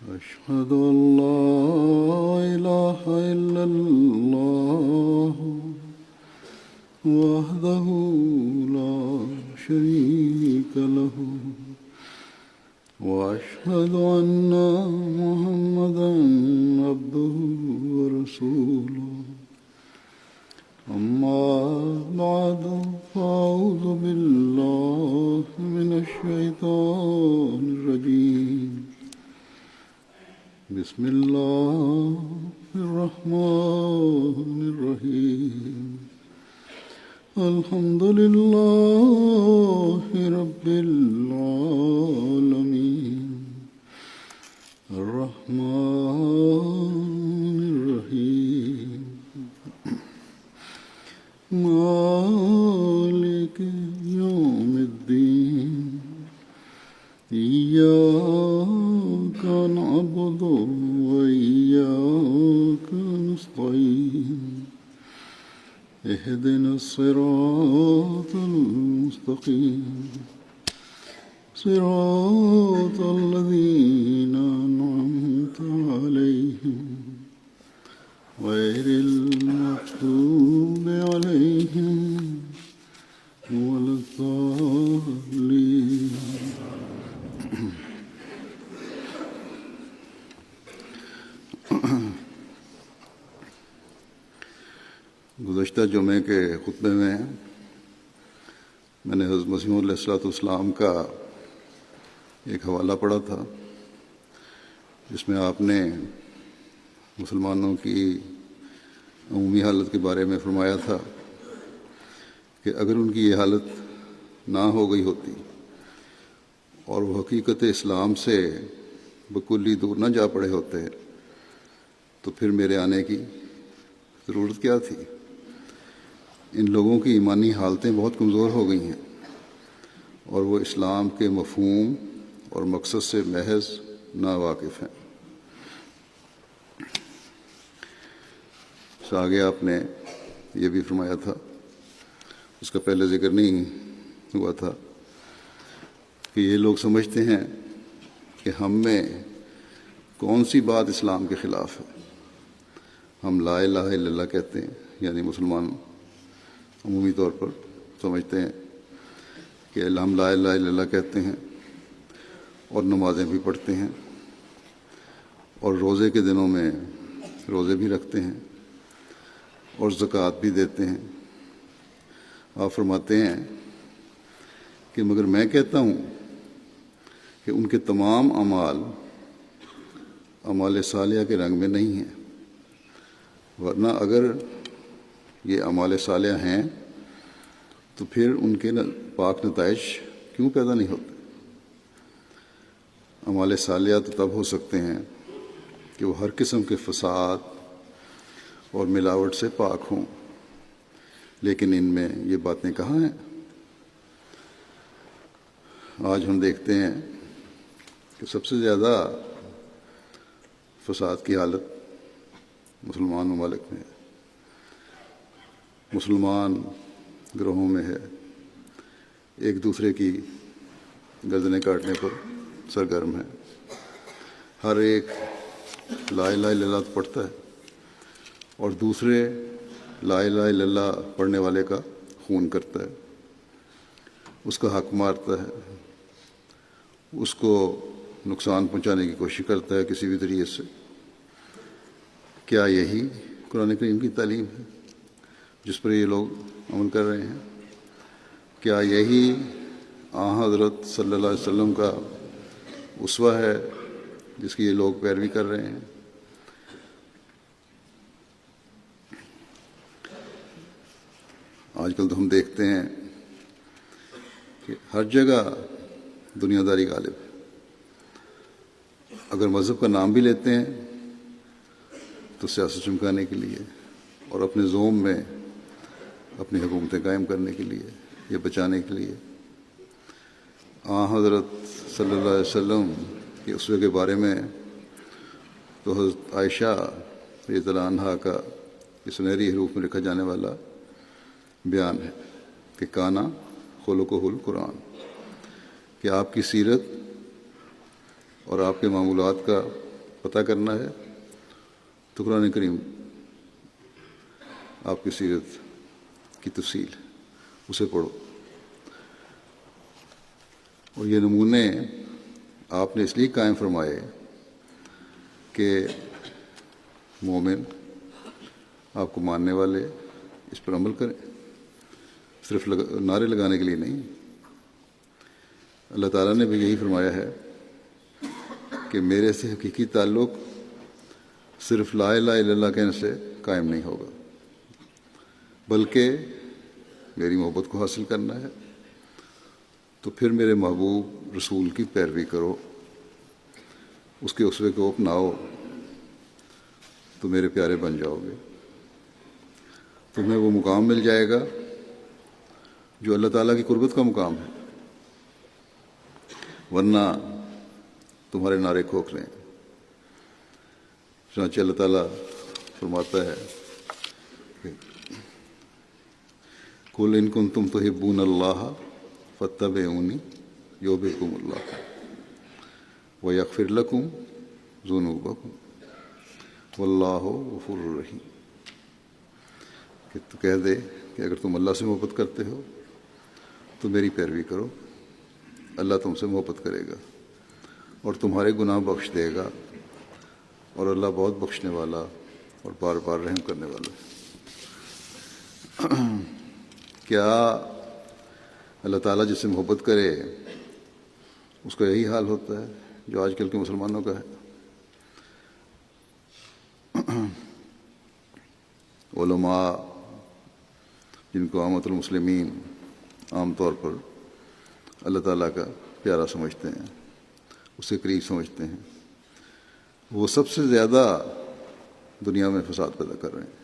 أشهد أن لا إله إلا الله وحده لا شريك له وأشهد أن محمدا عبده ورسوله أما بعد فأعوذ بالله من الشيطان الرجيم بسم الله الرحمن الرحيم الحمد لله رب العالمين الرحمن الرحيم مالك يوم الدين إياك نعبد وإياك نستعين اهدنا الصراط المستقيم صراط الذين أنعمت عليهم غير المغضوب عليهم ولا الضالين گزشتہ جمعے کے خطبے میں میں نے حضرت مسیح علیہ السلام کا ایک حوالہ پڑھا تھا جس میں آپ نے مسلمانوں کی عمومی حالت کے بارے میں فرمایا تھا کہ اگر ان کی یہ حالت نہ ہو گئی ہوتی اور وہ حقیقت اسلام سے بکلی دور نہ جا پڑے ہوتے تو پھر میرے آنے کی ضرورت کیا تھی۔ ان لوگوں کی ایمانی حالتیں بہت کمزور ہو گئی ہیں اور وہ اسلام کے مفہوم اور مقصد سے محض ناواقف ہیں۔ آگے آپ نے یہ بھی فرمایا تھا، اس کا پہلے ذکر نہیں ہوا تھا، کہ یہ لوگ سمجھتے ہیں کہ ہم میں کون سی بات اسلام کے خلاف ہے۔ ہم لا الہ الا اللہ کہتے ہیں، یعنی مسلمان عمومی طور پر سمجھتے ہیں کہ ہم لا الہ الا اللہ کہتے ہیں اور نمازیں بھی پڑھتے ہیں اور روزے کے دنوں میں روزے بھی رکھتے ہیں اور زکوٰۃ بھی دیتے ہیں۔ آپ فرماتے ہیں کہ مگر میں کہتا ہوں کہ ان کے تمام اعمال صالحہ کے رنگ میں نہیں ہیں، ورنہ اگر یہ اعمال صالحہ ہیں تو پھر ان کے پاک نتائج کیوں پیدا نہیں ہوتے؟ اعمال صالحہ تو تب ہو سکتے ہیں کہ وہ ہر قسم کے فساد اور ملاوٹ سے پاک ہوں، لیکن ان میں یہ باتیں کہاں ہیں؟ آج ہم دیکھتے ہیں کہ سب سے زیادہ فساد کی حالت مسلمان ممالک میں ہے، مسلمان گروہوں میں ہے، ایک دوسرے کی گردنیں کاٹنے پر سرگرم ہے۔ ہر ایک لا الہ الا اللہ پڑھتا ہے اور دوسرے لا الہ الا اللہ پڑھنے والے کا خون کرتا ہے، اس کا حق مارتا ہے، اس کو نقصان پہنچانے کی کوشش کرتا ہے کسی بھی طریقے سے۔ کیا یہی قرآن کریم کی تعلیم ہے جس پر یہ لوگ عمل کر رہے ہیں؟ کیا یہی حضرت صلی اللہ علیہ وسلم کا اسوہ ہے جس کی یہ لوگ پیروی کر رہے ہیں؟ آج کل تو ہم دیکھتے ہیں کہ ہر جگہ دنیا داری غالب ہے۔ اگر مذہب کا نام بھی لیتے ہیں تو سیاست چمکانے کے لیے اور اپنے زوم میں اپنی حکومتیں قائم کرنے کے لیے یا بچانے کے لیے۔ حضرت صلی اللہ علیہ وسلم کے اسوے کے بارے میں تو حضرت عائشہ رضی اللہ عنہا کا یہ سنہری حروف میں لکھا جانے والا بیان ہے کہ کانا خلقہ القرآن، کہ آپ کی سیرت اور آپ کے معمولات کا پتہ کرنا ہے تو قرآن کریم آپ کی سیرت کی تفصیل اسے پڑھو. اور یہ نمونے آپ نے اس لیے قائم فرمائے کہ مومن آپ کو ماننے والے اس پر عمل کریں، صرف نعرے لگانے کے لیے نہیں. اللہ تعالیٰ نے بھی یہی فرمایا ہے کہ میرے سے حقیقی تعلق صرف لا الہ الا اللہ کہنے سے قائم نہیں ہوگا، بلکہ میری محبت کو حاصل کرنا ہے تو پھر میرے محبوب رسول کی پیروی کرو، اس کے اسوے کو اپناؤ، تو میرے پیارے بن جاؤ گے. تمہیں وہ مقام مل جائے گا جو اللہ تعالیٰ کی قربت کا مقام ہے، ورنہ تمہارے نعرے کھوکھلے ہیں. چنانچہ اللہ تعالیٰ فرماتا ہے قُلْ إِن كُنتُمْ تُحِبُّونَ اللَّهَ فَاتَّبِعُونِي يُحْبِبْكُمُ اللَّهُ وَيَغْفِرْ لَكُمْ ذُنُوبَكُمْ وَاللَّهُ غَفُورٌ رَحِيمٌ. کہ تو کہہ دے کہ اگر تم اللہ سے محبت کرتے ہو تو میری پیروی کرو، اللہ تم سے محبت کرے گا اور تمہارے گناہ بخش دے گا، اور اللہ بہت بخشنے والا اور بار بار رحم کرنے والا ہے. کیا اللہ تعالیٰ جس سے محبت کرے اس کا یہی حال ہوتا ہے جو آج کل کے مسلمانوں کا ہے؟ علماء جن کو عامۃ المسلمین عام طور پر اللہ تعالیٰ کا پیارا سمجھتے ہیں، اس سے قریب سمجھتے ہیں، وہ سب سے زیادہ دنیا میں فساد پیدا کر رہے ہیں.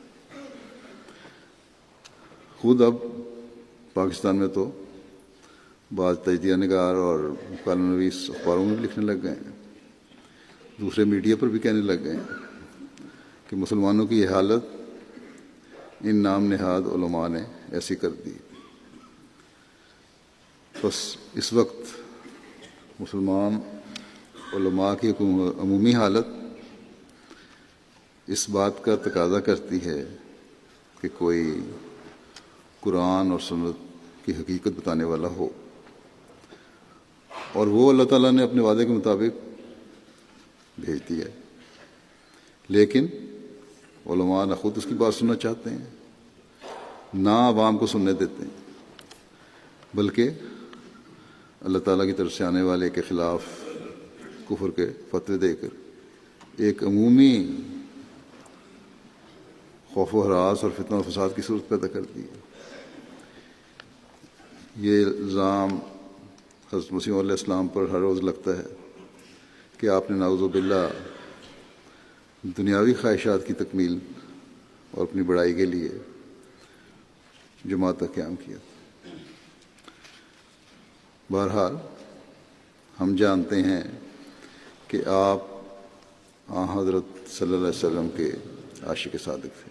خود اب پاکستان میں تو بعض تجزیہ نگار اور کالم نویس اخباروں میں بھی لکھنے لگ گئے ہیں، دوسرے میڈیا پر بھی کہنے لگ گئے ہیں کہ مسلمانوں کی یہ حالت ان نام نہاد علماء نے ایسی کر دی. بس اس وقت مسلمان علماء کی عمومی حالت اس بات کا تقاضا کرتی ہے کہ کوئی قرآن اور سنت کی حقیقت بتانے والا ہو، اور وہ اللہ تعالیٰ نے اپنے وعدے کے مطابق بھیج دیا ہے. لیکن علماء نہ خود اس کی بات سننا چاہتے ہیں، نہ عوام کو سننے دیتے ہیں، بلکہ اللہ تعالیٰ کی طرف سے آنے والے کے خلاف کفر کے فتوے دے کر ایک عمومی خوف و ہراس اور فتنہ و فساد کی صورت پیدا کر دی ہے. یہ الزام حضرت مسیح علیہ السلام پر ہر روز لگتا ہے کہ آپ نے نعوذ باللہ دنیاوی خواہشات کی تکمیل اور اپنی بڑائی کے لیے جماعت کا قیام کیا. بہرحال ہم جانتے ہیں کہ آپ حضرت صلی اللہ علیہ وسلم کے عاشق صادق تھے،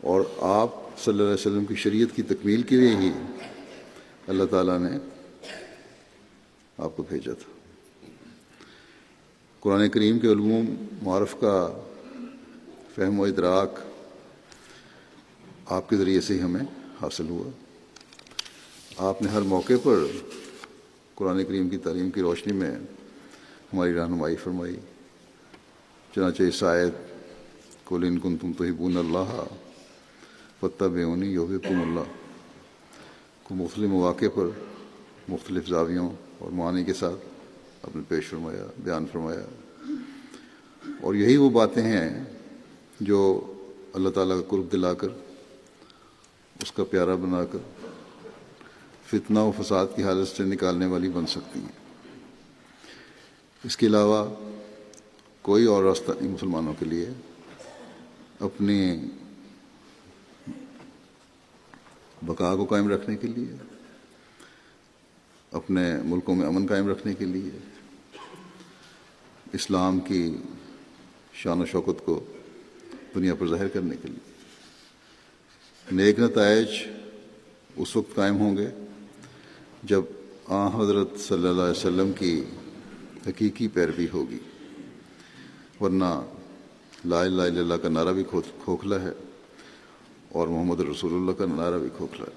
اور آپ صلی اللہ علیہ وسلم کی شریعت کی تکمیل کے لیے ہی اللہ تعالیٰ نے آپ کو بھیجا تھا. قرآن کریم کے علوم معارف کا فہم و ادراک آپ کے ذریعے سے ہی ہمیں حاصل ہوا. آپ نے ہر موقع پر قرآن کریم کی تعلیم کی روشنی میں ہماری رہنمائی فرمائی. چنانچہ اس آیت قُلْ إِن كُنتُمْ تُحِبُّونَ اللَّهَ فَاتَّبِعُونِي يُحْبِبْكُمُ اللَّهُ کو مختلف مواقع پر مختلف زاویوں اور معانی کے ساتھ آپ نے پیش فرمایا، بیان فرمایا. اور یہی وہ باتیں ہیں جو اللہ تعالیٰ کا قرب دلا کر، اس کا پیارا بنا کر فتنہ و فساد کی حالت سے نکالنے والی بن سکتی ہیں. اس کے علاوہ کوئی اور راستہ نہیں مسلمانوں کے لیے اپنی بقا کو قائم رکھنے کے لیے، اپنے ملکوں میں امن قائم رکھنے کے لیے، اسلام کی شان و شوکت کو دنیا پر ظاہر کرنے کے لیے. نیک نتائج اس وقت قائم ہوں گے جب حضرت صلی اللہ علیہ وسلم کی حقیقی پیروی ہوگی. ورنہ لا الہ الا اللہ کا نعرہ بھی کھوکھلا ہے اور محمد رسول اللہ کا نعرہ بھی کھوکھلا ہے۔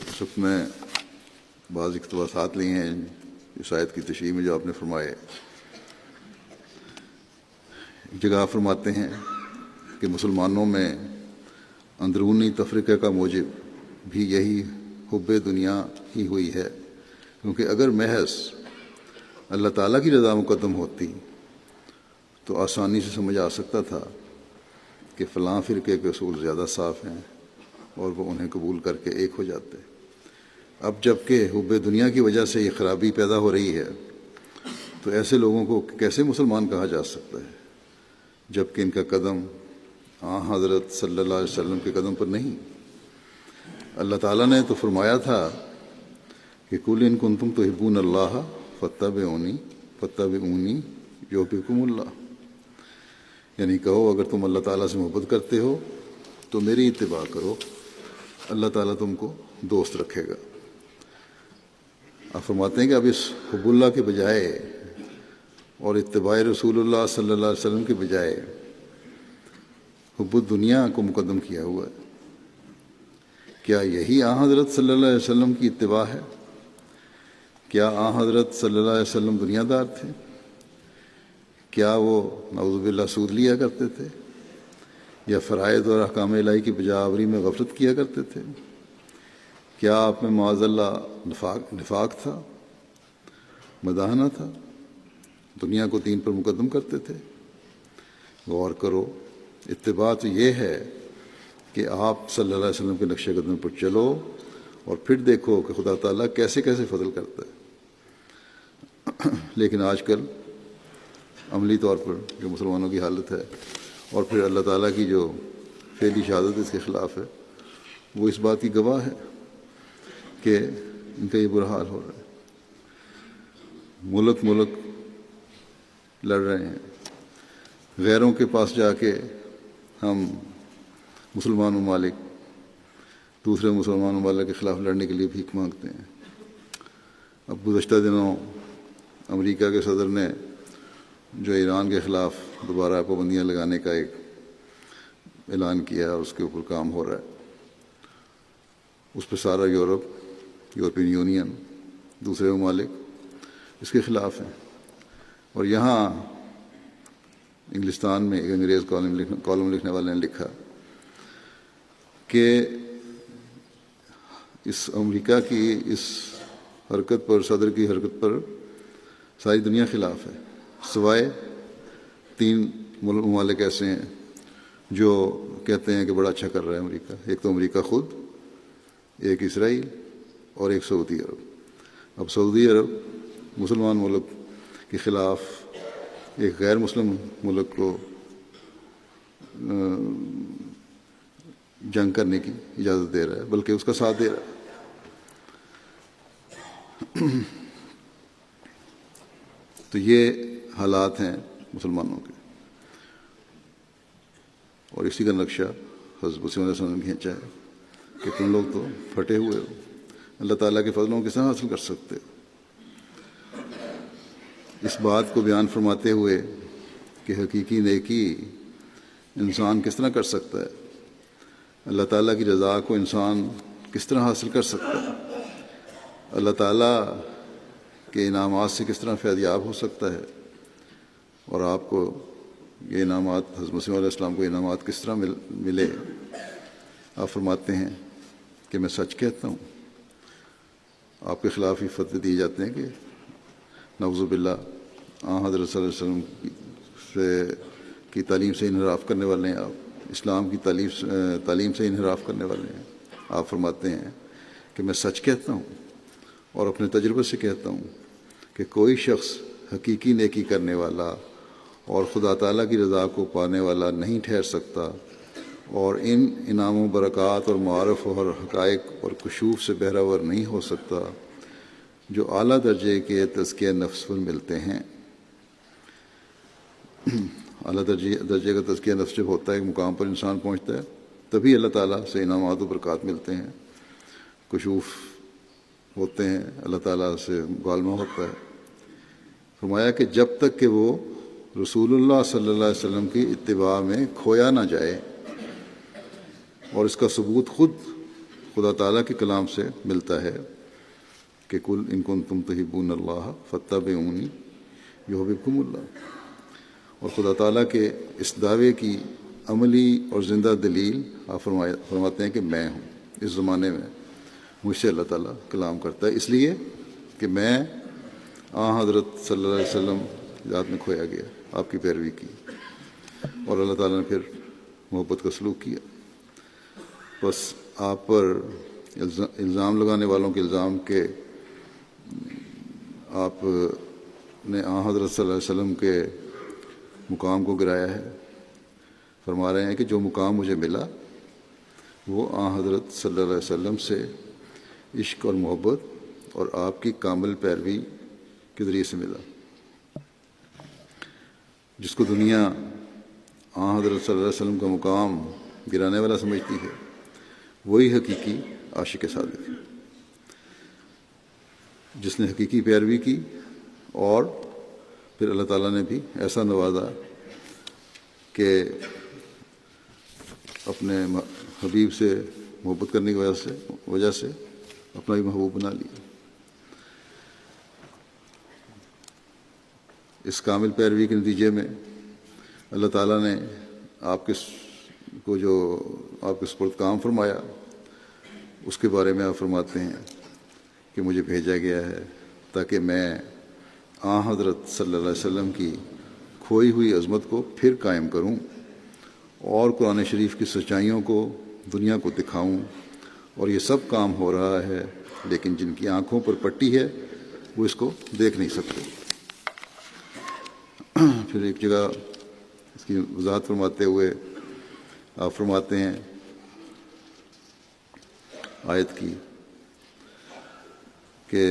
اس وقت میں بعض اقتباسات لیے ہیں اس آیت کی تشریح میں جو آپ نے فرمائے۔ ایک جگہ آپ فرماتے ہیں کہ مسلمانوں میں اندرونی تفرقے کا موجب بھی یہی حب دنیا ہی ہوئی ہے، کیونکہ اگر محض اللہ تعالیٰ کی رضا مقدم ہوتی تو آسانی سے سمجھ آ سکتا تھا کہ فلاں فرقے کے اصول زیادہ صاف ہیں اور وہ انہیں قبول کر کے ایک ہو جاتے۔ اب جب کہ حب دنیا کی وجہ سے یہ خرابی پیدا ہو رہی ہے تو ایسے لوگوں کو کیسے مسلمان کہا جا سکتا ہے جب کہ ان کا قدم حضرت صلی اللہ علیہ وسلم کے قدم پر نہیں۔ اللہ تعالیٰ نے تو فرمایا تھا کہ قل ان کنتم تحبون اللہ فاتبعونی یحببکم اللہ، یعنی کہو اگر تم اللہ تعالیٰ سے محبت کرتے ہو تو میری اتباع کرو، اللہ تعالیٰ تم کو دوست رکھے گا۔ آپ فرماتے ہیں کہ اب اس حب اللہ کے بجائے اور اتباع رسول اللہ صلی اللہ علیہ وسلم کے بجائے حب الدنیا کو مقدم کیا ہوا ہے۔ کیا یہی حضرت صلی اللہ علیہ وسلم کی اتباع ہے؟ کیا حضرت صلی اللہ علیہ وسلم دنیا دار تھے؟ کیا وہ نعوذ باللہ سود لیا کرتے تھے یا فرائض اور احکام الہی کی بجاوری میں غفلت کیا کرتے تھے؟ کیا آپ میں معاذ اللہ نفاق تھا، مداحنہ تھا؟ دنیا کو دین پر مقدم کرتے تھے؟ غور کرو، اتباع تو یہ ہے کہ آپ صلی اللہ علیہ وسلم کے نقش قدم پر چلو اور پھر دیکھو کہ خدا تعالیٰ کیسے کیسے فضل کرتا ہے۔ لیکن آج کل عملی طور پر جو مسلمانوں کی حالت ہے اور پھر اللہ تعالیٰ کی جو فعلی شہادت اس کے خلاف ہے، وہ اس بات کی گواہ ہے کہ ان کا یہ برا حال ہو رہا ہے۔ ملک لڑ رہے ہیں، غیروں کے پاس جا کے ہم مسلمان ممالک دوسرے مسلمان ممالک کے خلاف لڑنے کے لیے بھیک مانگتے ہیں۔ اب گزشتہ دنوں امریکہ کے صدر نے جو ایران کے خلاف دوبارہ پابندیاں لگانے کا ایک اعلان کیا اور اس کے اوپر کام ہو رہا ہے، اس پہ سارا یورپین یونین دوسرے ممالک اس کے خلاف ہیں۔ اور یہاں انگلستان میں ایک انگریز کالم لکھنے والے نے لکھا کہ اس امریکہ کی اس حرکت پر، صدر کی حرکت پر ساری دنیا خلاف ہے، سوائے 3 ممالک ایسے ہیں جو کہتے ہیں کہ بڑا اچھا کر رہا ہے امریکہ۔ ایک تو امریکہ خود، ایک اسرائیل اور ایک سعودی عرب۔ اب سعودی عرب مسلمان ملک کے خلاف ایک غیر مسلم ملک کو جنگ کرنے کی اجازت دے رہا ہے، بلکہ اس کا ساتھ دے رہا ہے۔ تو یہ حالات ہیں مسلمانوں کے، اور اسی کا نقشہ حضرت مسیح علیہ السلام نے کھینچا ہے کہ تم لوگ تو پھٹے ہوئے ہو، اللہ تعالیٰ کے فضلوں کس طرح حاصل کر سکتے ہو؟ اس بات کو بیان فرماتے ہوئے کہ حقیقی نیکی انسان کس طرح کر سکتا ہے، اللہ تعالیٰ کی رضا کو انسان کس طرح حاصل کر سکتا ہے، اللہ تعالیٰ کے انعامات سے کس طرح فیض یاب ہو سکتا ہے، اور آپ کو یہ انعامات، حضرت مسیح علیہ السلام کو انعامات کس طرح ملے۔ آپ فرماتے ہیں کہ میں سچ کہتا ہوں۔ آپ کے خلاف یہ فتوے دیے جاتے ہیں کہ نعوذ باللہ حضرت صلی اللہ علیہ وسلم کی تعلیم سے انحراف کرنے والے ہیں، آپ اسلام کی تعلیم سے انحراف کرنے والے ہیں۔ آپ فرماتے ہیں کہ میں سچ کہتا ہوں اور اپنے تجربے سے کہتا ہوں کہ کوئی شخص حقیقی نیکی کرنے والا اور خدا تعالیٰ کی رضا کو پانے والا نہیں ٹھہر سکتا، اور ان انعام و برکات اور معارف اور حقائق اور کشوف سے بہرہور نہیں ہو سکتا جو اعلیٰ درجے کے تزکیہ نفس پر ملتے ہیں۔ اعلیٰ درجے کا تزکیہ نفس جب ہوتا ہے، ایک مقام پر انسان پہنچتا ہے، تبھی اللہ تعالیٰ سے انعامات و برکات ملتے ہیں، کشوف ہوتے ہیں، اللہ تعالیٰ سے مکالمہ ہوتا ہے۔ فرمایا کہ جب تک کہ وہ رسول اللہ صلی اللہ علیہ وسلم کی اتباع میں کھویا نہ جائے، اور اس کا ثبوت خود خدا تعالیٰ کے کلام سے ملتا ہے کہ کل ان کنتم تحبون اللہ فاتبعونی یحببکم اللہ، اور خدا تعالیٰ کے اس دعوے کی عملی اور زندہ دلیل آپ فرماتے ہیں کہ میں ہوں، اس زمانے میں مجھ سے اللہ تعالیٰ کلام کرتا ہے، اس لیے کہ میں حضرت صلی اللہ علیہ وسلم ذات میں کھویا گیا، آپ کی پیروی کی، اور اللہ تعالیٰ نے پھر محبت کا سلوک کیا۔ بس آپ پر الزام لگانے والوں کے الزام کے آپ نے حضرت صلی اللہ علیہ وسلم کے مقام کو گرایا ہے۔ فرما رہے ہیں کہ جو مقام مجھے ملا وہ حضرت صلی اللہ علیہ وسلم سے عشق اور محبت اور آپ کی کامل پیروی کے ذریعے سے ملا۔ جس کو دنیا حضرت صلی اللہ علیہ وسلم کا مقام گرانے والا سمجھتی ہے، وہی حقیقی عاشق صادق ہے، جس نے حقیقی پیروی کی، اور پھر اللہ تعالیٰ نے بھی ایسا نوازا کہ اپنے حبیب سے محبت کرنے کی وجہ سے اپنا بھی محبوب بنا لیا۔ اس کامل پیروی کے نتیجے میں اللہ تعالیٰ نے آپ کے سپرد کام فرمایا، اس کے بارے میں آپ فرماتے ہیں کہ مجھے بھیجا گیا ہے تاکہ میں حضرت صلی اللہ علیہ وسلم کی کھوئی ہوئی عظمت کو پھر قائم کروں، اور قرآن شریف کی سچائیوں کو دنیا کو دکھاؤں، اور یہ سب کام ہو رہا ہے لیکن جن کی آنکھوں پر پٹی ہے وہ اس کو دیکھ نہیں سکتے۔ پھر ایک جگہ اس کی وضاحت فرماتے ہوئے آپ فرماتے ہیں آیت کی کہ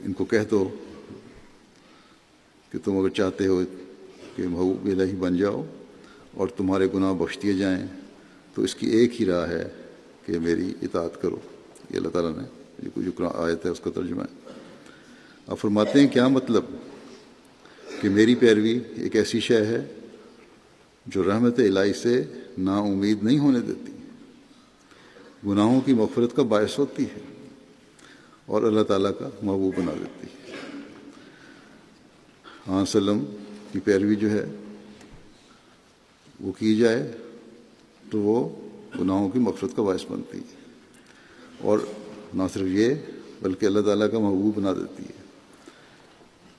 ان کو کہہ دو کہ تم اگر چاہتے ہو کہ محبوب الہی بن جاؤ اور تمہارے گناہ بخش دیے جائیں تو اس کی ایک ہی راہ ہے کہ میری اطاعت کرو۔ یہ اللہ تعالیٰ نے جو آیت ہے اس کا ترجمہ ہے۔ آپ فرماتے ہیں کیا مطلب کہ میری پیروی ایک ایسی شے ہے جو رحمت الہی سے نا امید نہیں ہونے دیتی، گناہوں کی مغفرت کا باعث ہوتی ہے، اور اللہ تعالیٰ کا محبوب بنا دیتی ہے۔ وسلم کی پیروی جو ہے وہ کی جائے تو وہ گناہوں کی مغفرت کا باعث بنتی ہے، اور نہ صرف یہ بلکہ اللہ تعالیٰ کا محبوب بنا دیتی ہے۔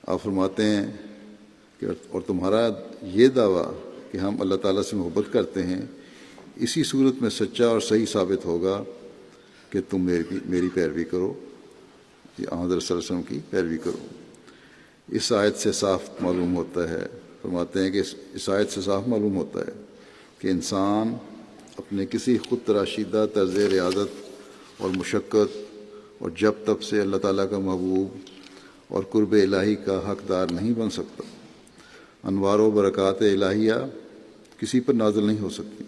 آپ فرماتے ہیں کہ اور تمہارا یہ دعویٰ کہ ہم اللہ تعالیٰ سے محبت کرتے ہیں اسی صورت میں سچا اور صحیح ثابت ہوگا کہ تم میری پیروی کرو، یا حضرت صلی اللہ علیہ وسلم کی پیروی کرو۔ اس آیت سے صاف معلوم ہوتا ہے، فرماتے ہیں کہ اس آیت سے صاف معلوم ہوتا ہے کہ انسان اپنے کسی خود تراشیدہ طرز ریاضت اور مشقت اور جب تب سے اللہ تعالیٰ کا محبوب اور قرب الہی کا حقدار نہیں بن سکتا۔ انوار و برکات الہیہ کسی پر نازل نہیں ہو سکتی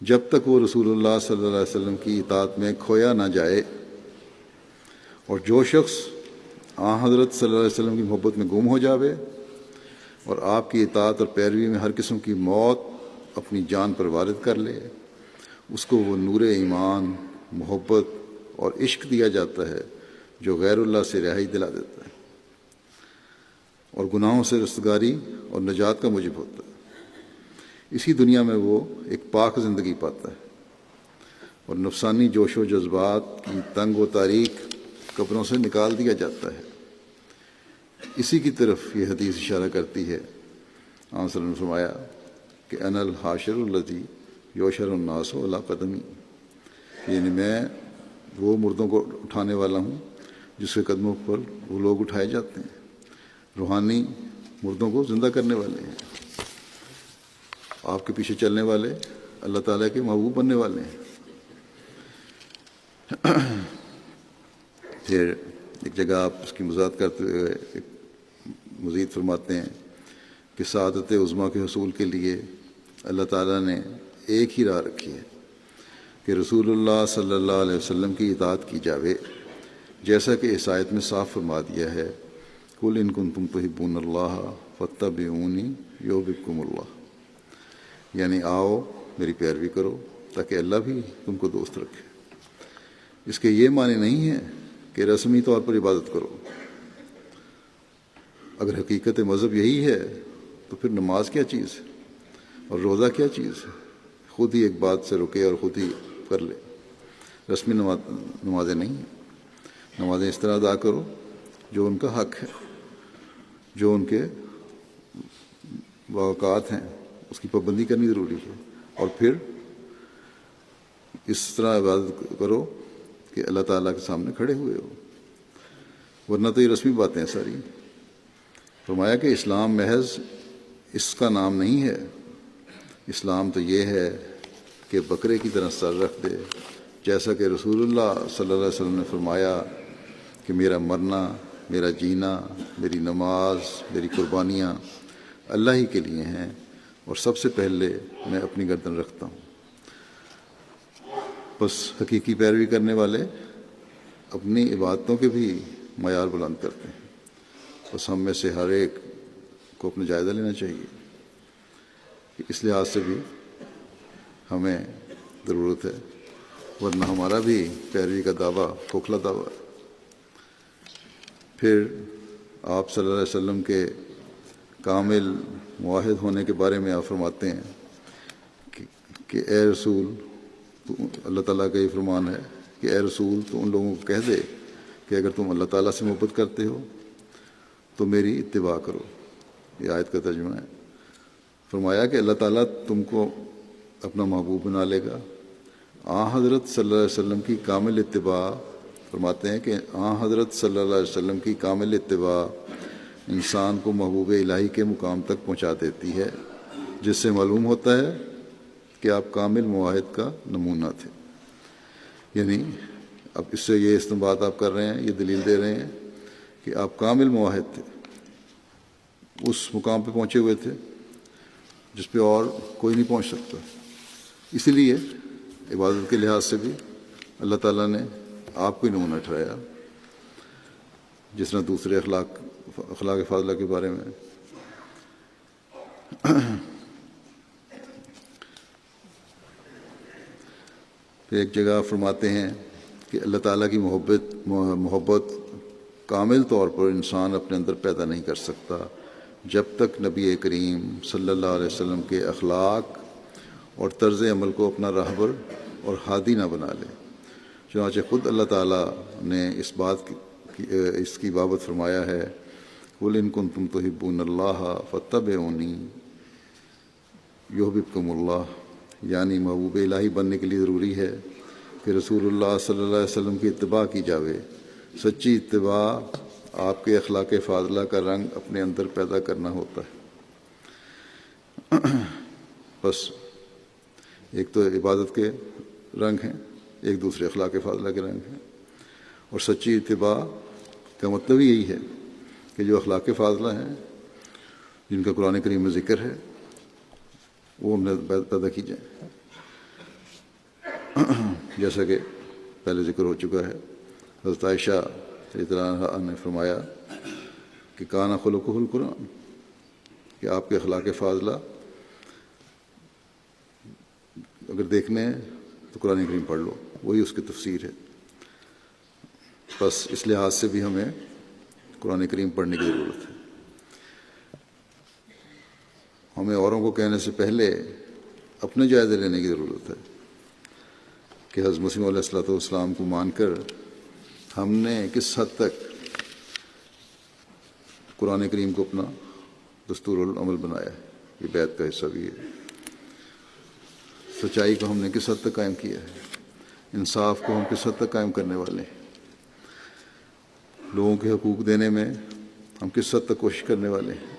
جب تک وہ رسول اللہ صلی اللہ علیہ وسلم کی اطاعت میں کھویا نہ جائے، اور جو شخص حضرت صلی اللہ علیہ وسلم کی محبت میں گم ہو جاوے اور آپ کی اطاعت اور پیروی میں ہر قسم کی موت اپنی جان پر وارد کر لے، اس کو وہ نور ایمان، محبت اور عشق دیا جاتا ہے جو غیر اللہ سے رہائی دلا دیتا ہے اور گناہوں سے رستگاری اور نجات کا موجب ہوتا ہے۔ اسی دنیا میں وہ ایک پاک زندگی پاتا ہے اور نفسانی جوش و جذبات کی تنگ و تاریک قبروں سے نکال دیا جاتا ہے۔ اسی کی طرف یہ حدیث اشارہ کرتی ہے۔ آپ صلی اللہ علیہ وسلم نے فرمایا کہ انا الحاشر الذی یحشر الناس علی قدمی، یعنی میں وہ مردوں کو اٹھانے والا ہوں جس کے قدموں پر وہ لوگ اٹھائے جاتے ہیں۔ روحانی مردوں کو زندہ کرنے والے ہیں، آپ کے پیچھے چلنے والے اللہ تعالیٰ کے محبوب بننے والے ہیں۔ پھر ایک جگہ آپ اس کی وضاحت کرتے ہوئے ایک مزید فرماتے ہیں کہ سعادت عظمیٰ کے حصول کے لیے اللہ تعالیٰ نے ایک ہی راہ رکھی ہے کہ رسول اللہ صلی اللہ علیہ وسلم کی اطاعت کی جاوے، جیسا کہ اس آیت میں صاف فرما دیا ہے قل ان کنتم تحبون اللہ فاتبعونی یحببکم اللہ، یعنی آؤ میری پیروی کرو تاکہ اللہ بھی تم کو دوست رکھے۔ اس کے یہ معنی نہیں ہے کہ رسمی طور پر عبادت کرو۔ اگر حقیقت مذہب یہی ہے تو پھر نماز کیا چیز ہے اور روزہ کیا چیز ہے؟ خود ہی ایک بات سے رکے اور خود ہی کر لے۔ رسمی نمازیں نہیں ہیں۔ نمازیں اس طرح ادا کرو جو ان کا حق ہے، جو ان کے باوقات ہیں، اس کی پابندی کرنی ضروری ہے، اور پھر اس طرح عبادت کرو کہ اللہ تعالیٰ کے سامنے کھڑے ہوئے ہو، ورنہ تو یہ رسمی باتیں ہیں ساری۔ فرمایا کہ اسلام محض اس کا نام نہیں ہے، اسلام تو یہ ہے کہ بکرے کی طرح سر رکھ دے، جیسا کہ رسول اللہ صلی اللہ علیہ وسلم نے فرمایا کہ میرا مرنا، میرا جینا، میری نماز، میری قربانیاں اللہ ہی کے لیے ہیں، اور سب سے پہلے میں اپنی گردن رکھتا ہوں۔ بس حقیقی پیروی کرنے والے اپنی عبادتوں کے بھی معیار بلند کرتے ہیں۔ بس ہم میں سے ہر ایک کو اپنا جائزہ لینا چاہیے کہ اس لحاظ سے بھی ہمیں ضرورت ہے، ورنہ ہمارا بھی پیروی کا دعویٰ کھوکھلا دعویٰ ہے۔ پھر آپ صلی اللہ علیہ وسلم کے کامل موحد ہونے کے بارے میں آپ فرماتے ہیں کہ اے رسول، اللہ تعالیٰ کا یہ فرمان ہے کہ اے رسول تو ان لوگوں کو کہہ دے کہ اگر تم اللہ تعالیٰ سے محبت کرتے ہو تو میری اتباع کرو۔ یہ آیت کا ترجمہ ہے۔ فرمایا کہ اللہ تعالیٰ تم کو اپنا محبوب بنا لے گا۔ حضرت صلی اللہ علیہ وسلم کی کامل اتباع، فرماتے ہیں کہ حضرت صلی اللہ علیہ وسلم کی کامل اتباع انسان کو محبوب الہی کے مقام تک پہنچا دیتی ہے، جس سے معلوم ہوتا ہے کہ آپ کامل موحد کا نمونہ تھے۔ یعنی اب اس سے یہ استنباط آپ کر رہے ہیں، یہ دلیل دے رہے ہیں کہ آپ کامل موحد تھے، اس مقام پہ پہنچے ہوئے تھے جس پہ اور کوئی نہیں پہنچ سکتا۔ اسی لیے عبادت کے لحاظ سے بھی اللہ تعالیٰ نے آپ کو ہی نمونہ ٹھہرایا، جس طرح دوسرے اخلاق فاضلہ کے بارے میں پھر ایک جگہ فرماتے ہیں کہ اللہ تعالیٰ کی محبت کامل طور پر انسان اپنے اندر پیدا نہیں کر سکتا جب تک نبی کریم صلی اللہ علیہ وسلم کے اخلاق اور طرز عمل کو اپنا راہبر اور ہادی نہ بنا لے۔ چنانچہ خود اللہ تعالیٰ نے اس کی بابت فرمایا ہے، قُلْ إِن كُنتُمْ تُحِبُّونَ اللَّهَ فَاتَّبِعُونِي يُحْبِبْكُمُ اللَّهُ، یعنی محبوب الہی بننے کے لیے ضروری ہے کہ رسول اللہ صلی اللہ علیہ وسلم کی اتباع کی جاوے۔ سچی اتباع آپ کے اخلاق فاضلہ کا رنگ اپنے اندر پیدا کرنا ہوتا ہے۔ بس ایک تو عبادت کے رنگ ہیں، ایک دوسرے اخلاق فاضلہ کے رنگ ہیں، اور سچی اتباع کا مطلب ہی یہی ہے کہ جو اخلاق فاضلہ ہیں، جن کا قرآن کریم میں ذکر ہے، وہ ہم نے پیدا کی جائیں۔ جیسا کہ پہلے ذکر ہو چکا ہے، حضرت عائشہ رضی اللہ عنہا نے فرمایا کہ کان خلقہ القرآن، کہ آپ کے اخلاق فاضلہ اگر دیکھنے ہیں تو قرآن کریم پڑھ لو، وہی اس کی تفسیر ہے۔ بس اس لحاظ سے بھی ہمیں قرآن کریم پڑھنے کی ضرورت ہے۔ ہمیں اوروں کو کہنے سے پہلے اپنے جائزے لینے کی ضرورت ہے کہ حضرت مسیح علیہ الصلوۃ والسلام کو مان کر ہم نے کس حد تک قرآن کریم کو اپنا دستور العمل بنایا ہے۔ یہ بیعت کا حصہ بھی ہے۔ سچائی کو ہم نے کس حد تک قائم کیا ہے، انصاف کو ہم کس حد تک قائم کرنے والے ہیں، لوگوں کے حقوق دینے میں ہم کس حد تک کوشش کرنے والے ہیں۔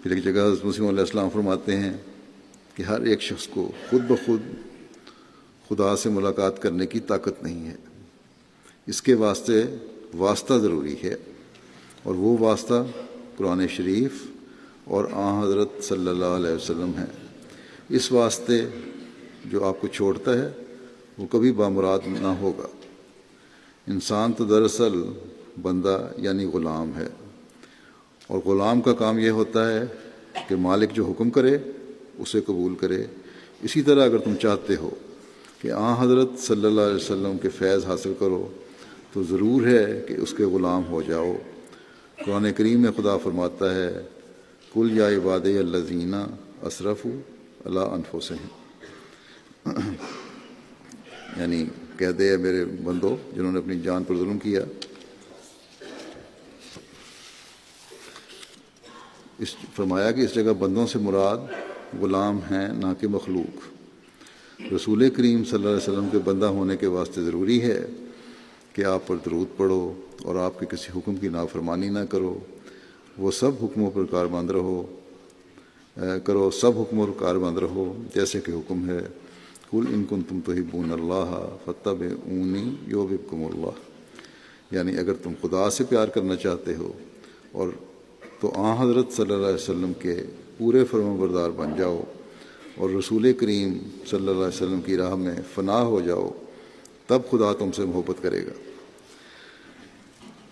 پھر ایک جگہ حضرت مسیح علیہ السلام فرماتے ہیں کہ ہر ایک شخص کو خود بخود خدا سے ملاقات کرنے کی طاقت نہیں ہے، اس کے واسطے واسطہ ضروری ہے، اور وہ واسطہ قرآن شریف اور حضرت صلی اللہ علیہ وسلم ہے۔ اس واسطے جو آپ کو چھوڑتا ہے وہ کبھی بامراد نہ ہوگا، انسان تو دراصل بندہ یعنی غلام ہے، اور غلام کا کام یہ ہوتا ہے کہ مالک جو حکم کرے اسے قبول کرے۔ اسی طرح اگر تم چاہتے ہو کہ حضرت صلی اللہ علیہ وسلم کے فیض حاصل کرو تو ضرور ہے کہ اس کے غلام ہو جاؤ۔ قرآن کریم میں خدا فرماتا ہے قل یا عبادی الذین اسرفوا علی انفسہم، یعنی کہہ دے میرے بندو جنہوں نے اپنی جان پر ظلم کیا۔ فرمایا کہ اس جگہ بندوں سے مراد غلام ہیں نہ کہ مخلوق۔ رسول کریم صلی اللہ علیہ وسلم کے بندہ ہونے کے واسطے ضروری ہے کہ آپ پر درود پڑھو اور آپ کے کسی حکم کی نافرمانی نہ کرو، وہ سب حکموں پر کاربند سب حکموں پر کاربند رہو جیسے کہ حکم ہے قل ان کنتم تحبون اللہ فاتبعونی یحببکم اللہ، یعنی اگر تم خدا سے پیار کرنا چاہتے ہو اور تو حضرت صلی اللہ علیہ وسلم کے پورے فرمانبردار بن جاؤ اور رسول کریم صلی اللہ علیہ وسلم کی راہ میں فنا ہو جاؤ، تب خدا تم سے محبت کرے گا۔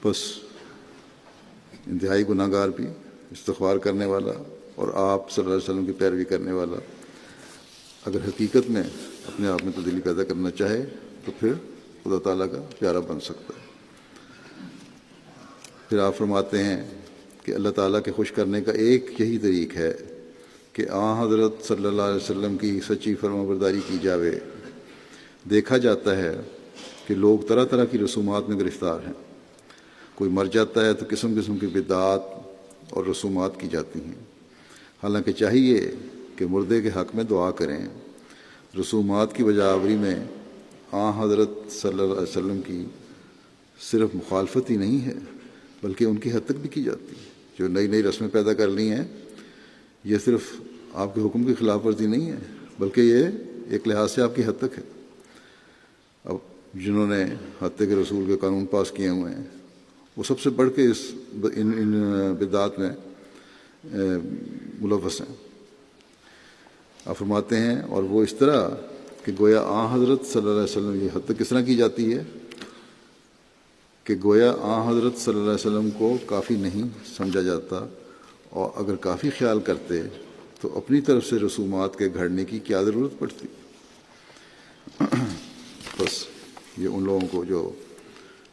بس انتہائی گناہ گار بھی، استغفار کرنے والا اور آپ صلی اللہ علیہ وسلم کی پیروی کرنے والا اگر حقیقت میں اپنے آپ میں تبدیلی پیدا کرنا چاہے تو پھر خدا تعالیٰ کا پیارا بن سکتا ہے۔ پھر آپ فرماتے ہیں کہ اللہ تعالیٰ کے خوش کرنے کا ایک یہی طریق ہے کہ حضرت صلی اللہ علیہ وسلم کی سچی فرمانبرداری کی جاوے۔ دیکھا جاتا ہے کہ لوگ طرح طرح کی رسومات میں گرفتار ہیں، کوئی مر جاتا ہے تو قسم قسم کی بدعات اور رسومات کی جاتی ہیں، حالانکہ چاہیے کہ مردے کے حق میں دعا کریں۔ رسومات کی وجہ آوری میں حضرت صلی اللہ علیہ وسلم کی صرف مخالفت ہی نہیں ہے بلکہ ان کی حد تک بھی کی جاتی ہے۔ جو نئی نئی رسمیں پیدا کر لی ہیں یہ صرف آپ کے حکم کی خلاف ورزی نہیں ہے بلکہ یہ ایک لحاظ سے آپ کی حد تک ہے۔ اب جنہوں نے حتیٰ کہ رسول کے قانون پاس کیے ہوئے ہیں وہ سب سے بڑھ کے ان بدعات میں ملوث ہیں۔ آپ فرماتے ہیں اور وہ اس طرح کہ گویا حضرت صلی اللہ علیہ وسلم یہ حد تک کس طرح کی جاتی ہے کہ گویا حضرت صلی اللہ علیہ وسلم کو کافی نہیں سمجھا جاتا، اور اگر کافی خیال کرتے تو اپنی طرف سے رسومات کے گھڑنے کی کیا ضرورت پڑتی۔ بس یہ ان لوگوں کو جو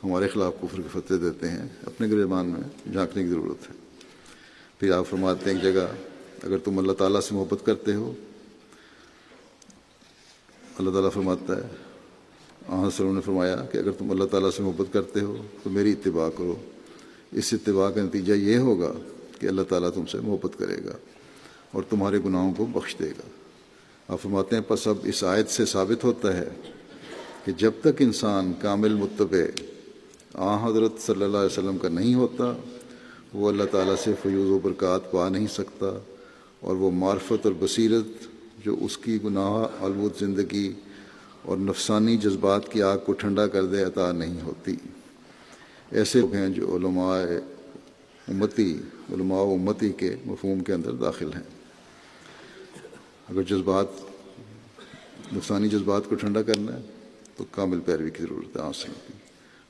ہمارے خلاف کفر کے فتوے دیتے ہیں اپنے گریبان میں جھانکنے کی ضرورت ہے۔ پھر آپ فرماتے ہیں ایک جگہ اگر تم اللہ تعالیٰ سے محبت کرتے ہو، اللہ تعالیٰ فرماتا ہے صلی اللہ نے فرمایا کہ اگر تم اللہ تعالیٰ سے محبت کرتے ہو تو میری اتباع کرو، اس اتباع کا نتیجہ یہ ہوگا کہ اللہ تعالیٰ تم سے محبت کرے گا اور تمہارے گناہوں کو بخش دے گا۔ آپ فرماتے ہیں پس اب اس آیت سے ثابت ہوتا ہے کہ جب تک انسان کامل متبع حضرت صلی اللہ علیہ وسلم کا نہیں ہوتا وہ اللہ تعالیٰ سے فیوض و برکات پا نہیں سکتا، اور وہ معرفت اور بصیرت جو اس کی گناہ آلود زندگی اور نفسانی جذبات کی آگ کو ٹھنڈا کر دے عطا نہیں ہوتی۔ ایسے لوگ ہیں جو علماء و امتی کے مفہوم کے اندر داخل ہیں۔ اگر نفسانی جذبات کو ٹھنڈا کرنا ہے تو کامل پیروی کی ضرورت ہے،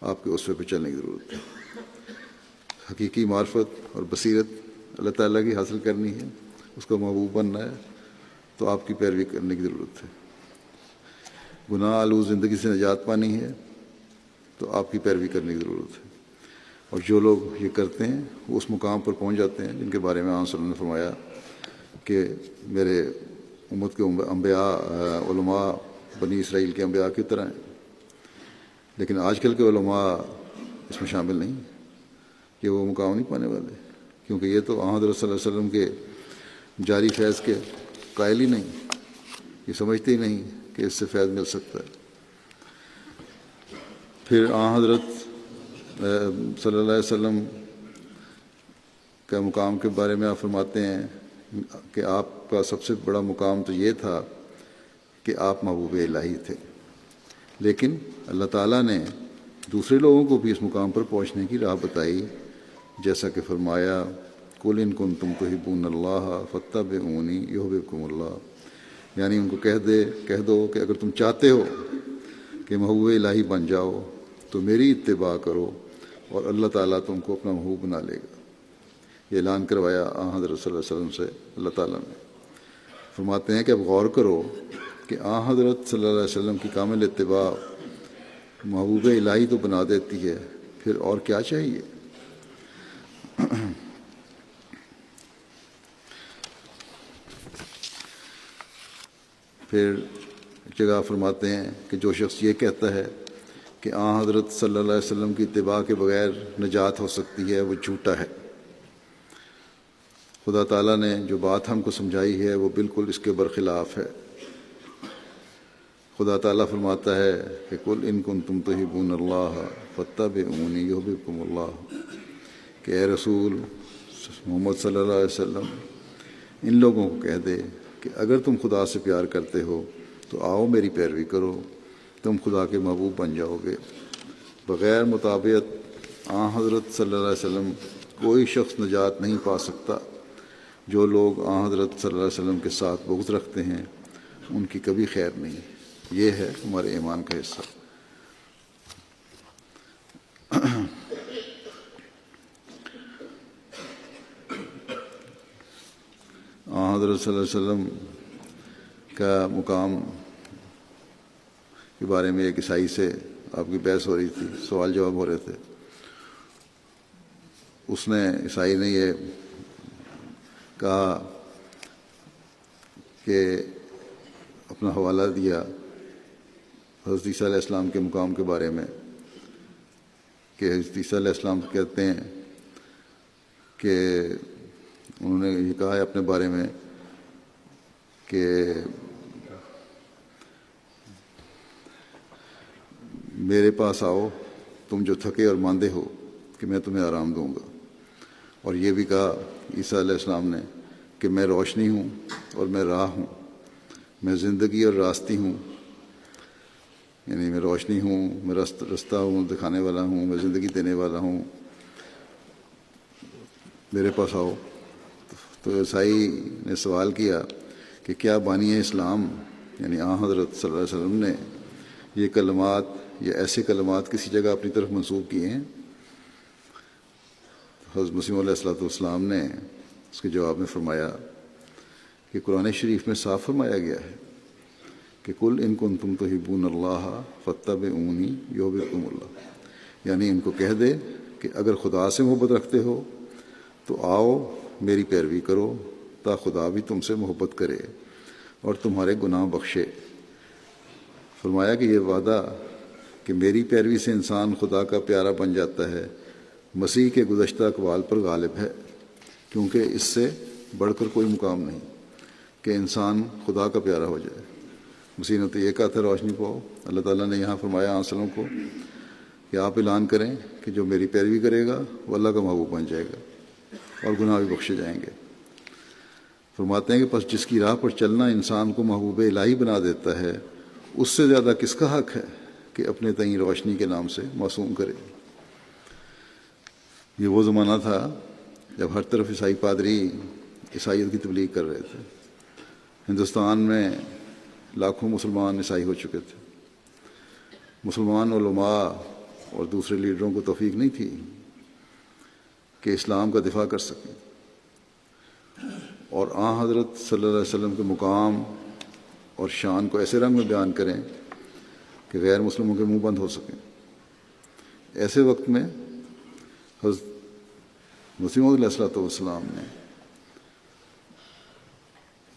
آپ کے اسوے پہ چلنے کی ضرورت ہے۔ حقیقی معرفت اور بصیرت اللہ تعالیٰ کی حاصل کرنی ہے، اس کا محبوب بننا ہے تو آپ کی پیروی کرنے کی ضرورت ہے۔ گناہ آلود زندگی سے نجات پانی ہے تو آپ کی پیروی کرنے کی ضرورت ہے۔ اور جو لوگ یہ کرتے ہیں وہ اس مقام پر پہنچ جاتے ہیں جن کے بارے میں صلی اللہ علیہ وسلم نے فرمایا کہ میرے امت کے انبیاء علماء بنی اسرائیل کے انبیاء کی طرح ہیں، لیکن آج کل کے علماء اس میں شامل نہیں کہ وہ مقام نہیں پانے والے، کیونکہ یہ تو حضرت صلی اللہ علیہ وسلم کے جاری فیض کے قائل ہی نہیں، یہ سمجھتے ہی نہیں کہ اس سے فیض مل سکتا ہے۔ پھر حضرت صلی اللہ علیہ وسلم کا مقام کے بارے میں آپ فرماتے ہیں کہ آپ کا سب سے بڑا مقام تو یہ تھا کہ آپ محبوب الہی تھے، لیکن اللہ تعالیٰ نے دوسرے لوگوں کو بھی اس مقام پر پہنچنے کی راہ بتائی، جیسا کہ فرمایا قل ان کنتم تحبون اللہ فاتبعونی یحببکم اللہ، یعنی ان کو کہہ دو کہ اگر تم چاہتے ہو کہ محبوب الہی بن جاؤ تو میری اتباع کرو اور اللہ تعالیٰ تم کو اپنا محبوب بنا لے گا۔ یہ اعلان کروایا حضرت صلی اللہ علیہ وسلم سے اللہ تعالیٰ نے۔ فرماتے ہیں کہ اب غور کرو کہ حضرت صلی اللہ علیہ وسلم کی کامل اتباع محبوب الہی تو بنا دیتی ہے، پھر اور کیا چاہیے؟ پھر جگہ فرماتے ہیں کہ جو شخص یہ کہتا ہے کہ حضرت صلی اللہ علیہ وسلم کی اتباع کے بغیر نجات ہو سکتی ہے، وہ جھوٹا ہے۔ خدا تعالیٰ نے جو بات ہم کو سمجھائی ہے وہ بالکل اس کے برخلاف ہے۔ خدا تعالیٰ فرماتا ہے کہ قل ان کنتم تحبون اللہ فاتبعونی یحببکم اللہ، کہ اے رسول محمد صلی اللہ علیہ وسلم ان لوگوں کو کہہ دے کہ اگر تم خدا سے پیار کرتے ہو تو آؤ میری پیروی کرو، تم خدا کے محبوب بن جاؤ گے۔ بغیر مطابقت حضرت صلی اللہ علیہ وسلم کوئی شخص نجات نہیں پا سکتا۔ جو لوگ حضرت صلی اللہ علیہ وسلم کے ساتھ بغض رکھتے ہیں ان کی کبھی خیر نہیں۔ یہ ہے ہمارے ایمان کا حصہ۔ حضرت صلی اللہ علیہ وسلم کا مقام کے بارے میں ایک عیسائی سے آپ کی بحث ہو رہی تھی، سوال جواب ہو رہے تھے۔ اس نے عیسائی نے یہ کہا کہ اپنا حوالہ دیا حضرت عیسیٰ علیہ السلام کے مقام کے بارے میں، کہ حضرت عیسیٰ علیہ السلام کہتے ہیں کہ انہوں نے یہ کہا ہے اپنے بارے میں کہ میرے پاس آؤ تم جو تھکے اور ماندے ہو کہ میں تمہیں آرام دوں گا۔ اور یہ بھی کہا عیسیٰ علیہ السلام نے کہ میں روشنی ہوں اور میں راہ ہوں، میں زندگی اور راستی ہوں، یعنی میں روشنی ہوں، میں رستہ ہوں، دکھانے والا ہوں، میں زندگی دینے والا ہوں، میرے پاس آؤ۔ تو عیسائی نے سوال کیا کہ کیا بانی اسلام یعنی حضرت صلی اللہ علیہ وسلم نے یہ کلمات یا ایسے کلمات کسی جگہ اپنی طرف منسوب کیے ہیں؟ حضرت مسیح علیہ السلام نے اس کے جواب میں فرمایا کہ قرآن شریف میں صاف فرمایا گیا ہے کہ قل ان کنتم تحبون اللہ فاتبعونی یحببکم اللہ، یعنی ان کو کہہ دے کہ اگر خدا سے محبت رکھتے ہو تو آؤ میری پیروی کرو تا خدا بھی تم سے محبت کرے اور تمہارے گناہ بخشے۔ فرمایا کہ یہ وعدہ کہ میری پیروی سے انسان خدا کا پیارا بن جاتا ہے مسیح کے گزشتہ اقوال پر غالب ہے، کیونکہ اس سے بڑھ کر کوئی مقام نہیں کہ انسان خدا کا پیارا ہو جائے۔ مسیح نے تو یہ کہا تھا روشنی پاؤ۔ اللہ تعالیٰ نے یہاں فرمایا وسلم کو کہ آپ اعلان کریں کہ جو میری پیروی کرے گا وہ اللہ کا محبوب بن جائے گا اور گناہ بھی بخشے جائیں گے۔ فرماتے ہیں کہ پس جس کی راہ پر چلنا انسان کو محبوب الہی بنا دیتا ہے، اس سے زیادہ کس کا حق ہے کہ اپنے تئیں روشنی کے نام سے معصوم کرے۔ یہ وہ زمانہ تھا جب ہر طرف عیسائی پادری عیسائیت کی تبلیغ کر رہے تھے۔ ہندوستان میں لاکھوں مسلمان عیسائی ہو چکے تھے۔ مسلمان علماء اور دوسرے لیڈروں کو توفیق نہیں تھی کہ اسلام کا دفاع کر سکیں اور حضرت صلی اللہ علیہ وسلم کے مقام اور شان کو ایسے رنگ میں بیان کریں کہ غیر مسلموں کے منہ بند ہو سکیں۔ ایسے وقت میں حضرت مسیح علیہ السلام نے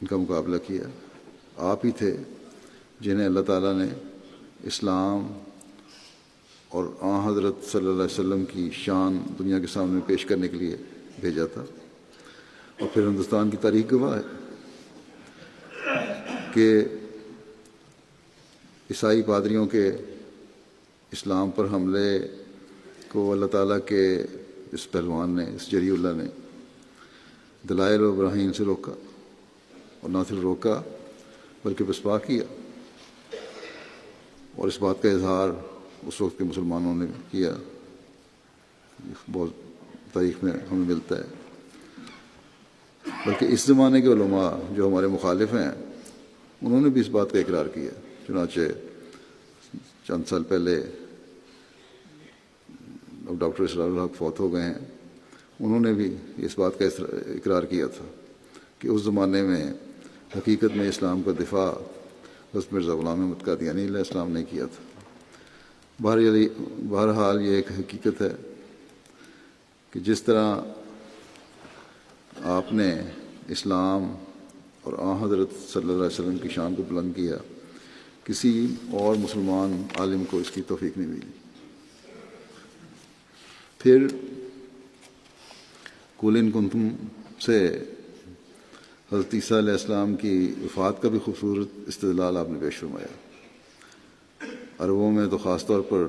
ان کا مقابلہ کیا۔ آپ ہی تھے جنہیں اللہ تعالیٰ نے اسلام اور حضرت صلی اللہ علیہ وسلم کی شان دنیا کے سامنے پیش کرنے کے لیے بھیجا تھا۔ اور پھر ہندوستان کی تاریخ گواہ ہے کہ عیسائی پادریوں کے اسلام پر حملے کو اللہ تعالیٰ کے اس پہلوان نے، اس جری اللہ نے دلائل و براہین سے روکا، اور نہ صرف روکا بلکہ پسپا کیا، اور اس بات کا اظہار اس وقت کے مسلمانوں نے کیا۔ بہت تاریخ میں ہمیں ملتا ہے۔ بلکہ اس زمانے کے علماء جو ہمارے مخالف ہیں انہوں نے بھی اس بات کا اقرار کیا۔ چنانچہ چند سال پہلے اب ڈاکٹر اسرار الحق فوت ہو گئے ہیں، انہوں نے بھی اس بات کا اقرار کیا تھا کہ اس زمانے میں حقیقت میں اسلام کا دفاع حضرت مرزا غلام احمد قادیانی علیہ السلام نے کیا تھا۔ بہرحال یہ ایک حقیقت ہے کہ جس طرح آپ نے اسلام اور آن حضرت صلی اللہ علیہ وسلم کی شان کو بلند کیا، کسی اور مسلمان عالم کو اس کی توفیق نہیں ملی۔ پھر قل ان کنتم سے حضرت عیسیٰ علیہ السلام کی وفات کا بھی خوبصورت استدلال آپ نے پیش فرمایا۔ عربوں میں تو خاص طور پر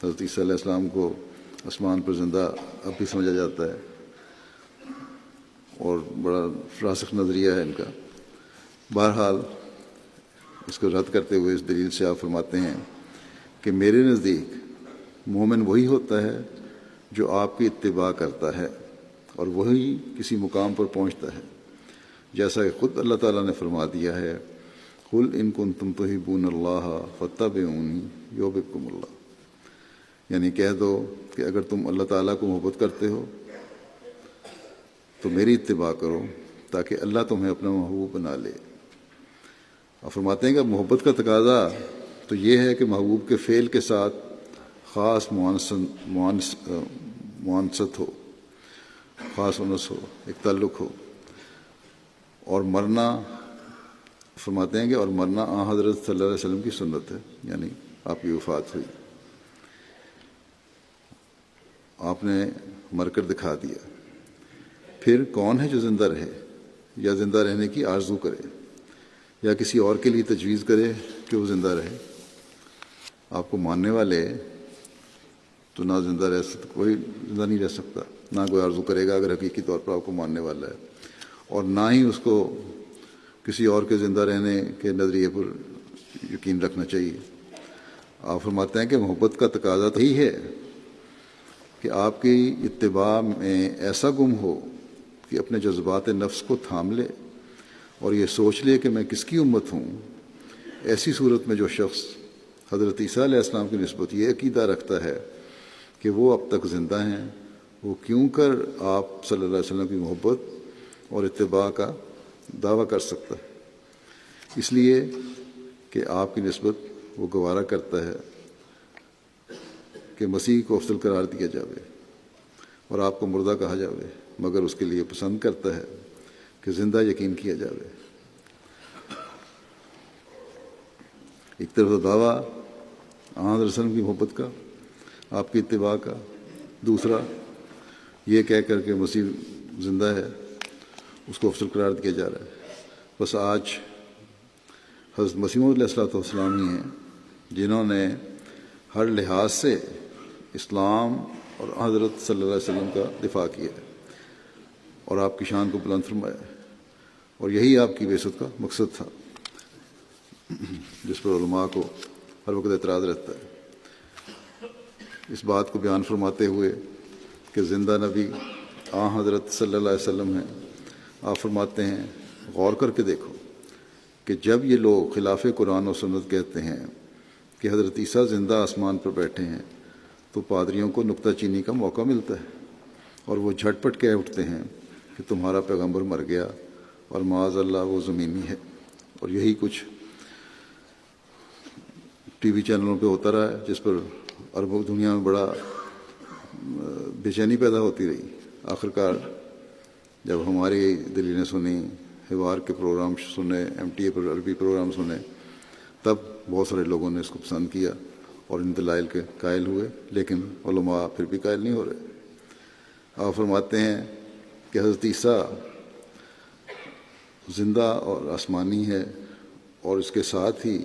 حضرت عیسیٰ علیہ السلام کو آسمان پر زندہ اب بھی سمجھا جاتا ہے، اور بڑا راسخ نظریہ ہے ان کا۔ بہرحال اس کو رد کرتے ہوئے اس دلیل سے آپ فرماتے ہیں کہ میرے نزدیک مومن وہی ہوتا ہے جو آپ کی اتباع کرتا ہے اور وہی کسی مقام پر پہنچتا ہے، جیسا کہ خود اللہ تعالیٰ نے فرما دیا ہے قل ان کنتم تحبون اللہ فاتبعونی یحببکم اللہ، یعنی کہہ دو کہ اگر تم اللہ تعالیٰ کو محبت کرتے ہو تو میری اتباع کرو تاکہ اللہ تمہیں اپنا محبوب بنا لے۔ اور فرماتے ہیں کہ محبت کا تقاضا تو یہ ہے کہ محبوب کے فعل کے ساتھ خاص معانست ہو، خاص انس ہو، ایک تعلق ہو، اور مرنا فرماتے ہیں کہ اور مرنا آن حضرت صلی اللہ علیہ وسلم کی سنت ہے، یعنی آپ کی وفات ہوئی، آپ نے مر کر دکھا دیا۔ پھر کون ہے جو زندہ رہے یا زندہ رہنے کی آرزو کرے یا کسی اور کے لیے تجویز کرے کہ وہ زندہ رہے؟ آپ کو ماننے والے تو نہ زندہ رہ سکتا، کوئی زندہ نہیں رہ سکتا، نہ کوئی آرزو کرے گا اگر حقیقی طور پر آپ کو ماننے والا ہے، اور نہ ہی اس کو کسی اور کے زندہ رہنے کے نظریے پر یقین رکھنا چاہیے۔ آپ فرماتے ہیں کہ محبت کا تقاضا تو یہی ہے کہ آپ کی اتباع میں ایسا گم ہو کہ اپنے جذبات نفس کو تھام لے اور یہ سوچ لے کہ میں کس کی امت ہوں۔ ایسی صورت میں جو شخص حضرت عیسیٰ علیہ السلام کی نسبت یہ عقیدہ رکھتا ہے کہ وہ اب تک زندہ ہیں، وہ کیوں کر آپ صلی اللہ علیہ وسلم کی محبت اور اتباع کا دعویٰ کر سکتا ہے؟ اس لیے کہ آپ کی نسبت وہ گوارا کرتا ہے کہ مسیح کو افضل قرار دیا جاوے اور آپ کو مردہ کہا جاوے، مگر اس کے لیے پسند کرتا ہے کہ زندہ یقین کیا جاوے۔ ایک طرف تو دعویٰ آن رسول کی محبت کا، آپ کی اتباع کا، دوسرا یہ کہہ کر کے مسیح زندہ ہے اس کو افضل قرار دیا جا رہا ہے۔ بس آج حضرت مسیح موعود علیہ السلام ہی ہیں جنہوں نے ہر لحاظ سے اسلام اور حضرت صلی اللہ علیہ وسلم کا دفاع کیا ہے اور آپ کی شان کو بلند فرمایا ہے، اور یہی آپ کی بعثت کا مقصد تھا جس پر علماء کو ہر وقت اعتراض رہتا ہے۔ اس بات کو بیان فرماتے ہوئے کہ زندہ نبی آن حضرت صلی اللہ علیہ وسلم ہیں، آپ فرماتے ہیں غور کر کے دیکھو کہ جب یہ لوگ خلاف قرآن و سنت کہتے ہیں کہ حضرت عیسیٰ زندہ آسمان پر بیٹھے ہیں تو پادریوں کو نکتہ چینی کا موقع ملتا ہے اور وہ جھٹ پٹ کہہ اٹھتے ہیں کہ تمہارا پیغمبر مر گیا اور معاذ اللہ وہ زمینی ہے، اور یہی کچھ ٹی وی چینلوں پہ ہوتا رہا ہے جس پر عرب دنیا میں بڑا بے چینی پیدا ہوتی رہی۔ آخرکار جب ہماری دلیلیں سنی، حوار کے پروگرام سنے، ایم ٹی اے پر عربی پروگرام سنے، تب بہت سارے لوگوں نے اس کو پسند کیا اور ان دلائل کے قائل ہوئے، لیکن علماء پھر بھی قائل نہیں ہو رہے۔ آپ فرماتے ہیں کہ حضرت عیسیٰ زندہ اور آسمانی ہے، اور اس کے ساتھ ہی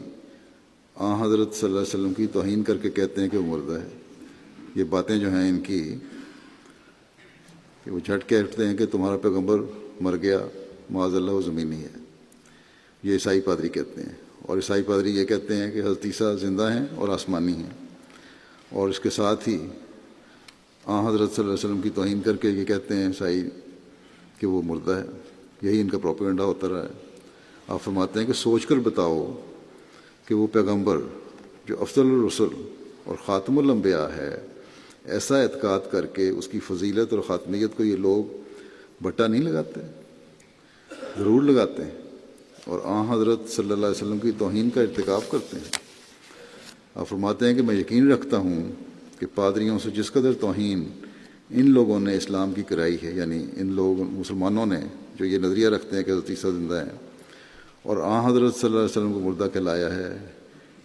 آن حضرت صلی اللہ علیہ وسلم کی توہین کر کے کہتے ہیں کہ وہ مردہ ہے۔ یہ باتیں جو ہیں ان کی کہ وہ جھٹ کہتے ہیں کہ تمہارا پیغمبر مر گیا، معاذ اللہ وہ زمینی ہے، یہ عیسائی پادری کہتے ہیں، اور عیسائی پادری یہ کہتے ہیں کہ حضرت عیسیٰ زندہ ہیں اور آسمانی ہیں، اور اس کے ساتھ ہی آن حضرت صلی اللہ علیہ وسلم کی توہین کر کے یہ کہتے ہیں عیسائی کہ وہ مردہ ہے۔ یہی ان کا پروپیگنڈا ہوتا رہا ہے۔ آپ فرماتے ہیں کہ سوچ کر بتاؤ کہ وہ پیغمبر جو افضل الرسل اور خاتم الانبیاء ہے، ایسا اعتقاد کر کے اس کی فضیلت اور خاتمیت کو یہ لوگ بٹا نہیں لگاتے؟ ضرور لگاتے ہیں، اور حضرت صلی اللہ علیہ وسلم کی توہین کا ارتکاب کرتے ہیں۔ آپ فرماتے ہیں کہ میں یقین رکھتا ہوں کہ پادریوں سے جس قدر توہین ان لوگوں نے اسلام کی کرائی ہے، یعنی ان لوگوں مسلمانوں نے جو یہ نظریہ رکھتے ہیں کہ حضرت عیسیٰ زندہ ہیں اور حضرت صلی اللہ علیہ وسلم کو مردہ کہلایا ہے،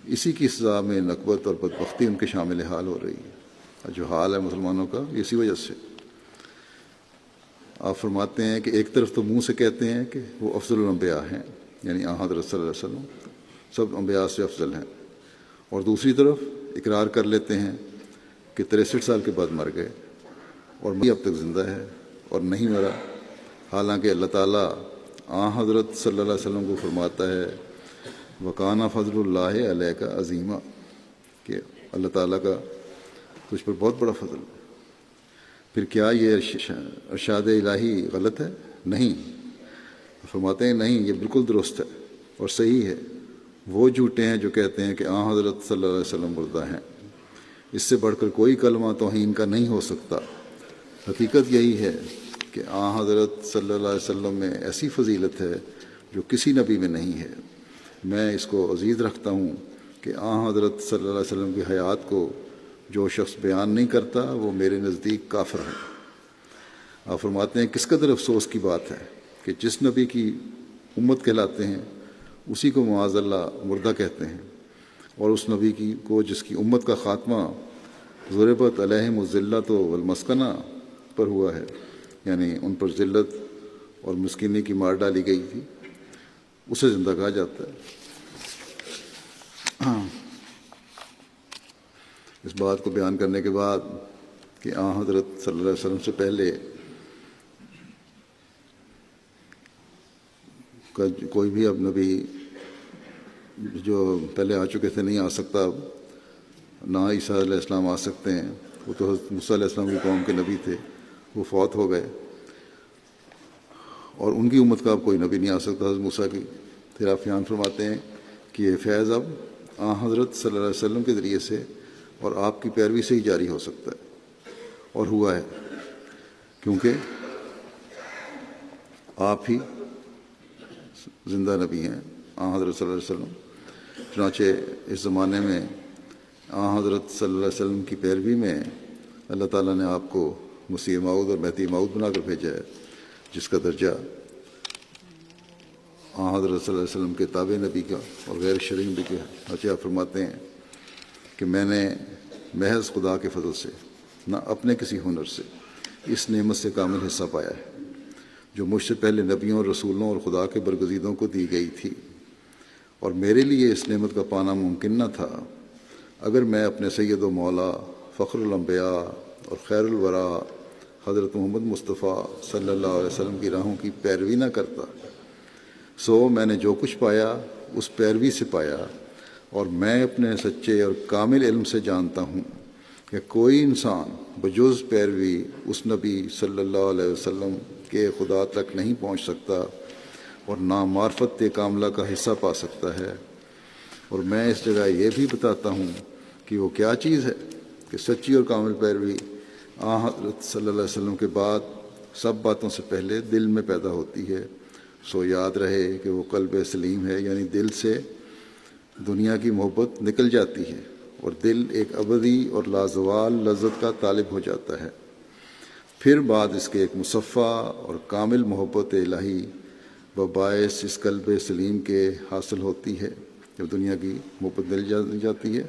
اسی کی سزا میں نکبت اور بدبختی ان کے شامل حال ہو رہی ہے۔ جو حال ہے مسلمانوں کا اسی وجہ سے۔ آپ فرماتے ہیں کہ ایک طرف تو منہ سے کہتے ہیں کہ وہ افضل الانبیاء ہیں، یعنی حضرت صلی اللہ علیہ وسلم سب انبیاء سے افضل ہیں، اور دوسری طرف اقرار کر لیتے ہیں کہ 63 سال کے بعد مر گئے اور اب تک زندہ ہے اور نہیں مرا، حالانکہ اللہ تعالیٰ حضرت صلی اللہ علیہ وسلم کو فرماتا ہے وَكَانَ فضل اللہ علیہ کا عظیمہ، کہ اللہ تعالیٰ کا تجھ پر بہت بڑا فضل ہے۔ پھر کیا یہ ارشاد الہی غلط ہے؟ نہیں، فرماتے ہیں نہیں، یہ بالکل درست ہے اور صحیح ہے۔ وہ جھوٹے ہیں جو کہتے ہیں کہ حضرت صلی اللہ علیہ وسلم مردہ ہیں، اس سے بڑھ کر کوئی کلمہ توہین کا نہیں ہو سکتا۔ حقیقت یہی ہے کہ حضرت صلی اللہ علیہ وسلم میں ایسی فضیلت ہے جو کسی نبی میں نہیں ہے۔ میں اس کو عزیز رکھتا ہوں کہ حضرت صلی اللہ علیہ وسلم کی حیات کو جو شخص بیان نہیں کرتا وہ میرے نزدیک کافر ہے۔ آپ فرماتے ہیں کس قدر افسوس کی بات ہے کہ جس نبی کی امت کہلاتے ہیں اسی کو معاذ اللہ مردہ کہتے ہیں، اور اس نبی کو جس کی امت کا خاتمہ ضربت علیہم الذلۃ والمسکنہ پر ہوا ہے، یعنی ان پر ذلت اور مسکینی کی مار ڈالی گئی تھی، اسے زندہ کہا جاتا ہے۔ اس بات کو بیان کرنے کے بعد کہ حضرت صلی اللہ علیہ وسلم سے پہلے کوئی بھی اب نبی جو پہلے آ چکے تھے نہیں آ سکتا، اب نہ عیسیٰ علیہ السلام آ سکتے ہیں، وہ تو حضرت موسیٰ علیہ السلام کی قوم کے نبی تھے، وہ فوت ہو گئے، اور ان کی امت کا اب کوئی نبی نہیں آ سکتا حضرت موسیٰ کی۔ پھر آپ بیان فرماتے ہیں کہ یہ فیض اب حضرت صلی اللہ علیہ وسلم کے ذریعے سے اور آپ کی پیروی سے ہی جاری ہو سکتا ہے، اور ہوا ہے، کیونکہ آپ ہی زندہ نبی ہیں حضرت صلی اللہ علیہ وسلم۔ چنانچہ اس زمانے میں حضرت صلی اللہ علیہ وسلم کی پیروی میں اللہ تعالیٰ نے آپ کو مسیح موعود اور مہدی موعود بنا کر بھیجا ہے، جس کا درجہ حضرت صلی اللہ علیہ وسلم کے تابع نبی کا اور غیر شرعی نبی کا ہے۔ چنانچہ آپ فرماتے ہیں کہ میں نے محض خدا کے فضل سے، نہ اپنے کسی ہنر سے، اس نعمت سے کامل حصہ پایا ہے جو مجھ سے پہلے نبیوں اور رسولوں اور خدا کے برگزیدوں کو دی گئی تھی، اور میرے لیے اس نعمت کا پانا ممکن نہ تھا اگر میں اپنے سید و مولا فخر الانبیاء اور خیر الورا حضرت محمد مصطفیٰ صلی اللہ علیہ وسلم کی راہوں کی پیروی نہ کرتا۔ سو میں نے جو کچھ پایا اس پیروی سے پایا، اور میں اپنے سچے اور کامل علم سے جانتا ہوں کہ کوئی انسان بجز پیروی اس نبی صلی اللہ علیہ وسلم کے خدا تک نہیں پہنچ سکتا اور نہ معرفت کاملہ کا حصہ پا سکتا ہے۔ اور میں اس جگہ یہ بھی بتاتا ہوں کہ وہ کیا چیز ہے کہ سچی اور کامل پیروی حضرت صلی اللہ علیہ وسلم کے بعد سب باتوں سے پہلے دل میں پیدا ہوتی ہے۔ سو یاد رہے کہ وہ قلب سلیم ہے، یعنی دل سے دنیا کی محبت نکل جاتی ہے اور دل ایک ابدی اور لازوال لذت کا طالب ہو جاتا ہے۔ پھر بعد اس کے ایک مصفہ اور کامل محبت الہی باعث اس قلب سلیم کے حاصل ہوتی ہے۔ جب دنیا کی محبت مل جاتی ہے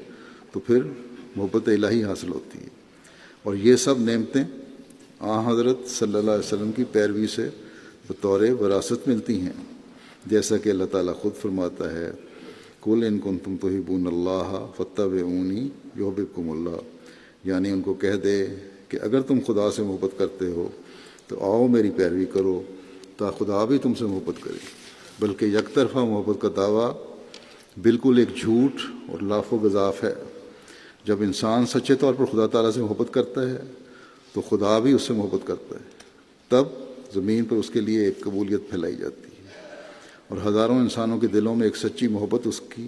تو پھر محبت الہی حاصل ہوتی ہے، اور یہ سب نعمتیں حضرت صلی اللہ علیہ وسلم کی پیروی سے بطور وراثت ملتی ہیں، جیسا کہ اللہ تعالیٰ خود فرماتا ہے قُلْ إِن كُنتُمْ تُحِبُّونَ اللَّهَ فَاتَّبِعُونِي يُحْبِبْكُمُ اللَّهُ، یعنی ان کو کہہ دے کہ اگر تم خدا سے محبت کرتے ہو تو آؤ میری پیروی کرو تا خدا بھی تم سے محبت کرے۔ بلکہ یک طرفہ محبت کا دعویٰ بالکل ایک جھوٹ اور لاف و گزاف ہے۔ جب انسان سچے طور پر خدا تعالیٰ سے محبت کرتا ہے تو خدا بھی اس سے محبت کرتا ہے، تب زمین پر اس کے لیے ایک قبولیت پھیلائی جاتی ہے اور ہزاروں انسانوں کے دلوں میں ایک سچی محبت اس کی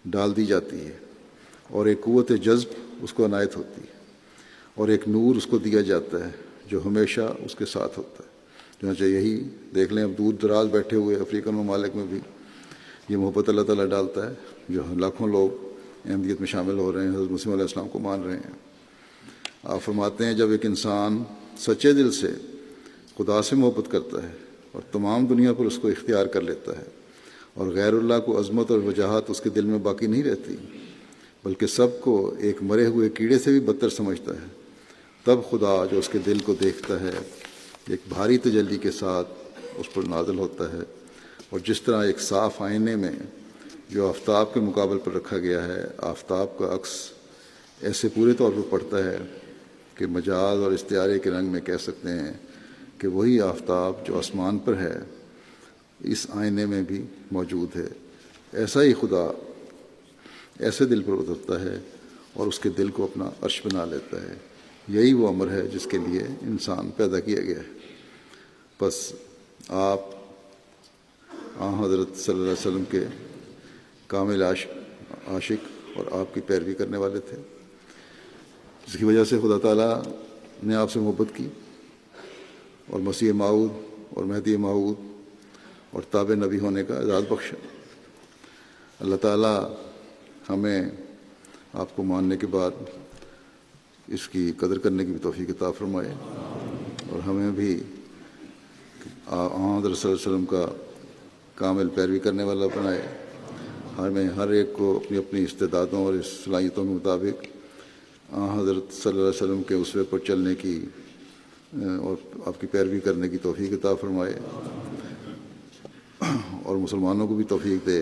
ڈال دی جاتی ہے اور ایک قوت جذب اس کو عنایت ہوتی ہے، اور ایک نور اس کو دیا جاتا ہے جو ہمیشہ اس کے ساتھ ہوتا ہے. چنانچہ یہی دیکھ لیں اب دور دراز بیٹھے ہوئے افریقن ممالک میں بھی یہ محبت اللہ تعالیٰ ڈالتا ہے، جو لاکھوں لوگ احمدیت میں شامل ہو رہے ہیں، حضرت مسیح علیہ السلام کو مان رہے ہیں. آپ فرماتے ہیں جب ایک انسان سچے دل سے خدا سے محبت کرتا ہے اور تمام دنیا پر اس کو اختیار کر لیتا ہے اور غیر اللہ کو عظمت اور وجاہت اس کے دل میں باقی نہیں رہتی بلکہ سب کو ایک مرے ہوئے کیڑے سے بھی بدتر سمجھتا ہے، تب خدا جو اس کے دل کو دیکھتا ہے ایک بھاری تجلی کے ساتھ اس پر نازل ہوتا ہے. اور جس طرح ایک صاف آئینے میں جو آفتاب کے مقابل پر رکھا گیا ہے آفتاب کا عکس ایسے پورے طور پر پڑتا ہے کہ مجاز اور استعارے کے رنگ میں کہہ سکتے ہیں کہ وہی آفتاب جو آسمان پر ہے اس آئینے میں بھی موجود ہے. ایسا ہی خدا ایسے دل پر اترتا ہے اور اس کے دل کو اپنا عرش بنا لیتا ہے. یہی وہ امر ہے جس کے لیے انسان پیدا کیا گیا ہے. بس آپ حضرت صلی اللہ علیہ وسلم کے کامل عاشق اور آپ کی پیروی کرنے والے تھے، جس کی وجہ سے خدا تعالیٰ نے آپ سے محبت کی اور مسیح موعود اور مہدی موعود اور تابع نبی ہونے کا اعزاز بخشا. اللہ تعالیٰ ہمیں آپ کو ماننے کے بعد اس کی قدر کرنے کی بھی توفیق عطا فرمائے اور ہمیں بھی حضرت صلی اللہ علیہ وسلم کا کامل پیروی کرنے والا بنائے. ہمیں ہر ایک کو اپنی اپنی استعدادوں اور صلاحیتوں کے مطابق حضرت صلی اللہ علیہ وسلم کے اسوے پر چلنے کی اور آپ کی پیروی کرنے کی توفیق عطا فرمائے اور مسلمانوں کو بھی توفیق دے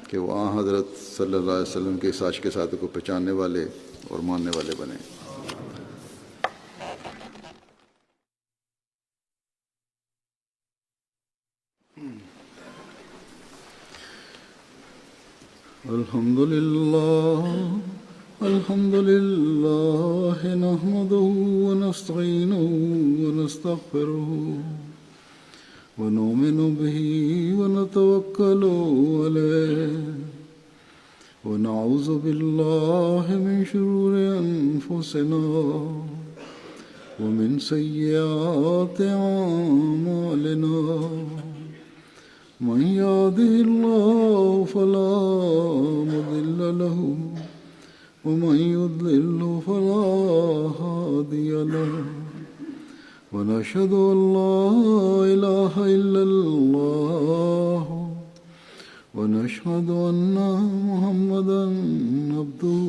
کہ وہ حضرت صلی اللہ علیہ وسلم کے اس عاشق صادق کو پہچاننے والے اور ماننے والے بنیں. الحمد لله نحمده ونستعينه ونستغفره ونؤمن به ونتوكل عليه ونعوذ بالله من شرور أنفسنا ومن سيئات أعمالنا. من يهده الله فلا مضل له ومن يضلل فلا هادي له ونشهد أن لا إله إلا الله ونشهد أن محمدا عبده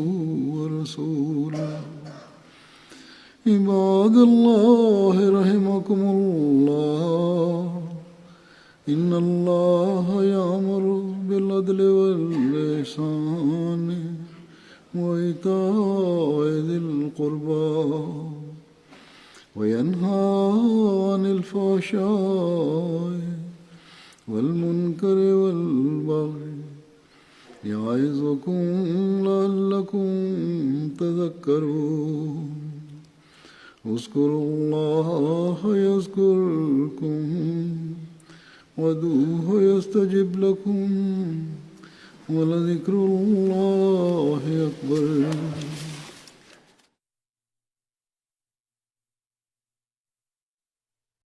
ورسوله. عباد الله رحمكم الله إن الله يأمر بالعدل والإحسان وإيتاء ذي القربى وينهى عن الفحشاء والمنكر والبغي يعظكم لعلكم تذكرون. اذكروا الله يذكركم وادعوه يستجب لكم ولذكر الله أكبر.